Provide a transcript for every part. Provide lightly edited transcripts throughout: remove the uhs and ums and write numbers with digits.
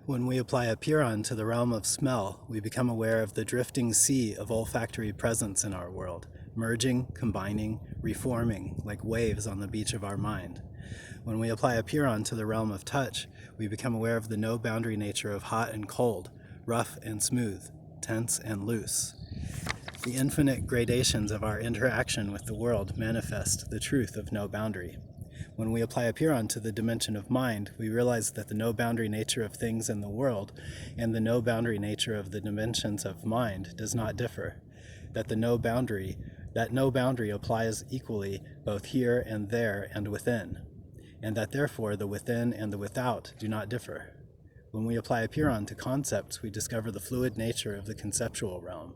When we apply apeiron to the realm of smell, we become aware of the drifting sea of olfactory presence in our world, merging, combining, reforming, like waves on the beach of our mind. When we apply apeiron to the realm of touch, we become aware of the no-boundary nature of hot and cold, rough and smooth, tense and loose. The infinite gradations of our interaction with the world manifest the truth of no boundary. When we apply apeiron to the dimension of mind, we realize that the no-boundary nature of things in the world and the no-boundary nature of the dimensions of mind does not differ, that no boundary applies equally both here and there and within, and that therefore the within and the without do not differ. When we apply apeiron to concepts, we discover the fluid nature of the conceptual realm.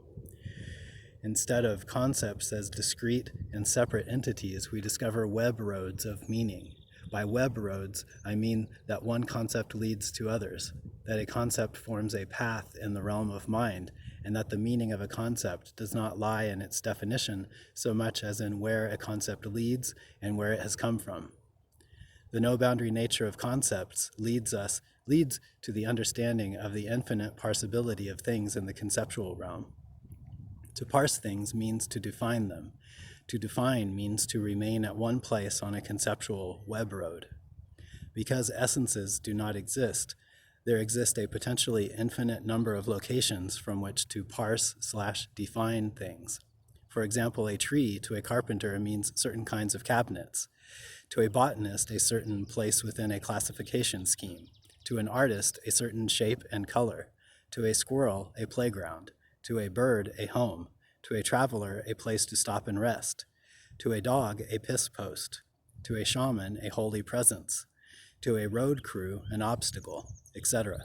Instead of concepts as discrete and separate entities, we discover web roads of meaning. By web roads, I mean that one concept leads to others, that a concept forms a path in the realm of mind, and that the meaning of a concept does not lie in its definition so much as in where a concept leads and where it has come from. The no-boundary nature of concepts leads to the understanding of the infinite parsability of things in the conceptual realm. To parse things means to define them. To define means to remain at one place on a conceptual web road. Because essences do not exist, there exist a potentially infinite number of locations from which to parse/define things. For example, a tree to a carpenter means certain kinds of cabinets. To a botanist, a certain place within a classification scheme. To an artist, a certain shape and color. To a squirrel, a playground. To a bird, a home. To a traveler, a place to stop and rest. To a dog, a piss post. To a shaman, a holy presence. To a road crew, an obstacle, etc.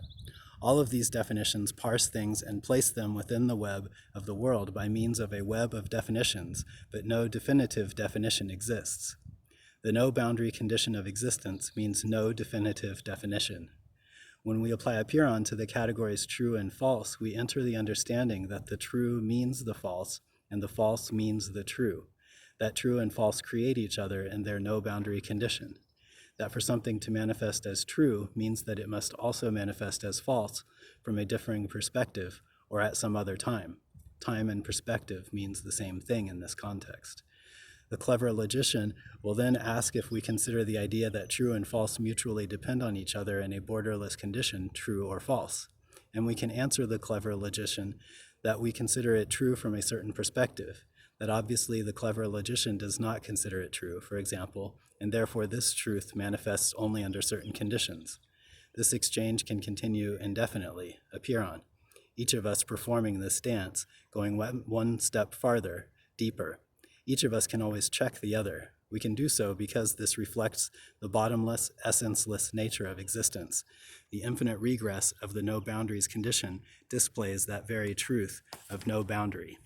All of these definitions parse things and place them within the web of the world by means of a web of definitions, but no definitive definition exists. The no-boundary condition of existence means no definitive definition. When we apply apeiron to the categories true and false, we enter the understanding that the true means the false, and the false means the true. That true and false create each other in their no-boundary condition. That for something to manifest as true means that it must also manifest as false from a differing perspective or at some other time. Time and perspective means the same thing in this context. The clever logician will then ask if we consider the idea that true and false mutually depend on each other in a borderless condition true or false. And we can answer the clever logician that we consider it true from a certain perspective, that obviously the clever logician does not consider it true, for example, and therefore this truth manifests only under certain conditions. This exchange can continue indefinitely, apeiron, each of us performing this dance, going one step farther, deeper. Each of us can always check the other. We can do so because this reflects the bottomless, essenceless nature of existence. The infinite regress of the no boundaries condition displays that very truth of no boundary.